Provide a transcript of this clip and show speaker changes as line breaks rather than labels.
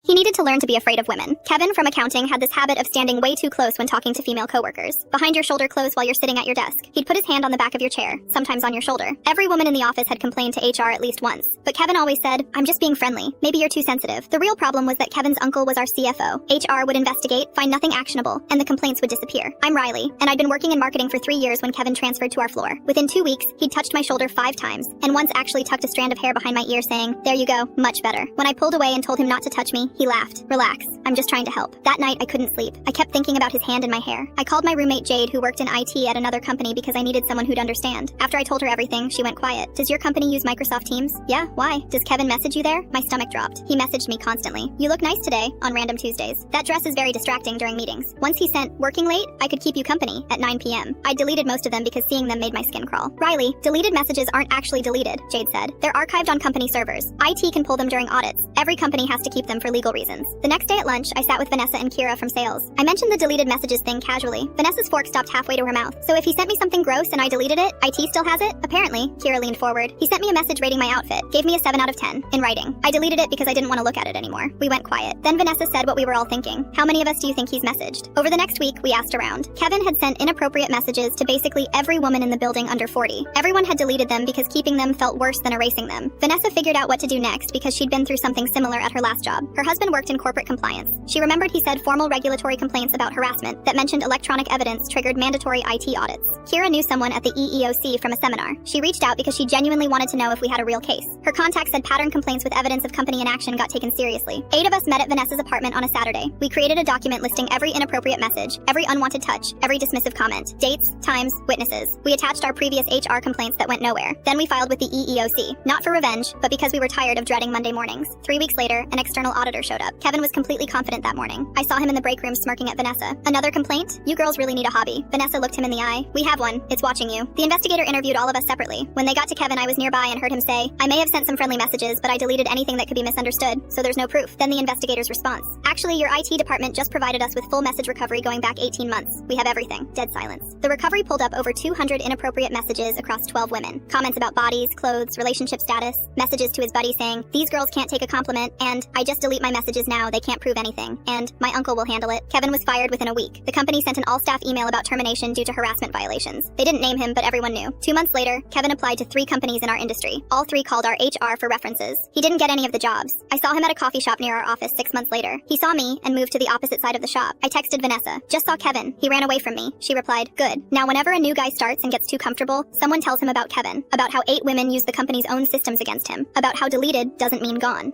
He needed to learn to be afraid of women. Kevin from accounting had this habit of standing way too close when talking to female coworkers. Behind your shoulder close while you're sitting at your desk. He'd put his hand on the back of your chair, sometimes on your shoulder. Every woman in the office had complained to HR at least once. But Kevin always said, "I'm just being friendly. Maybe you're too sensitive." The real problem was that Kevin's uncle was our CFO. HR would investigate, find nothing actionable, and the complaints would disappear. I'm Riley, and I'd been working in marketing for 3 years when Kevin transferred to our floor. Within 2 weeks, he'd touched my shoulder 5 times, and once actually tucked a strand of hair behind my ear saying, "There you go, much better." When I pulled away and told him not to touch me, he laughed. "Relax. I'm just trying to help." That night, I couldn't sleep. I kept thinking about his hand in my hair. I called my roommate Jade, who worked in IT at another company, because I needed someone who'd understand. After I told her everything, she went quiet. "Does your company use Microsoft Teams?" "Yeah, why? Does Kevin message you there?" My stomach dropped. He messaged me constantly. "You look nice today," on random Tuesdays. That dress is very distracting during meetings. Once he sent, "Working late? I could keep you company," at 9 p.m. I deleted most of them because seeing them made my skin crawl. "Riley, deleted messages aren't actually deleted," Jade said. "They're archived on company servers. IT can pull them during audits. Every company has to keep them for legal reasons." The next day at lunch, I sat with Vanessa and Kira from sales. I mentioned the deleted messages thing casually. Vanessa's fork stopped halfway to her mouth. "So if he sent me something gross and I deleted it, IT still has it?" "Apparently." Kira leaned forward. "He sent me a message rating my outfit. Gave me a 7 out of 10. In writing. I deleted it because I didn't want to look at it anymore." We went quiet. Then Vanessa said what we were all thinking. "How many of us do you think he's messaged?" Over the next week, we asked around. Kevin had sent inappropriate messages to basically every woman in the building under 40. Everyone had deleted them because keeping them felt worse than erasing them. Vanessa figured out what to do next because she'd been through something similar at her last job. Her husband worked in corporate compliance. She remembered he said formal regulatory complaints about harassment that mentioned electronic evidence triggered mandatory IT audits. Kira knew someone at the EEOC from a seminar. She reached out because she genuinely wanted to know if we had a real case. Her contact said pattern complaints with evidence of company inaction got taken seriously. 8 of us met at Vanessa's apartment on a Saturday. We created a document listing every inappropriate message, every unwanted touch, every dismissive comment, dates, times, witnesses. We attached our previous HR complaints that went nowhere. Then we filed with the EEOC, not for revenge, but because we were tired of dreading Monday mornings. 3 weeks later, an external auditor showed up. Kevin was completely confident that morning. I saw him in the break room smirking at Vanessa. "Another complaint? You girls really need a hobby." Vanessa looked him in the eye. "We have one. It's watching you." The investigator interviewed all of us separately. When they got to Kevin, I was nearby and heard him say, "I may have sent some friendly messages, but I deleted anything that could be misunderstood, so there's no proof." Then the investigator's response. "Actually, your IT department just provided us with full message recovery going back 18 months. We have everything." Dead silence. The recovery pulled up over 200 inappropriate messages across 12 women. Comments about bodies, clothes, relationship status, messages to his buddy saying, "These girls can't take a compliment," and "I just delete my messages now, they can't prove anything," and "My uncle will handle it." Kevin was fired within a week. The company sent an all-staff email about termination due to harassment violations. They didn't name him, but everyone knew. 2 months later, Kevin applied to 3 companies in our industry. All 3 called our HR for references. He didn't get any of the jobs. I saw him at a coffee shop near our office 6 months later. He saw me and moved to the opposite side of the shop. I texted Vanessa. "Just saw Kevin. He ran away from me." She replied, "Good." Now whenever a new guy starts and gets too comfortable, someone tells him about Kevin, about how 8 women used the company's own systems against him, about how deleted doesn't mean gone.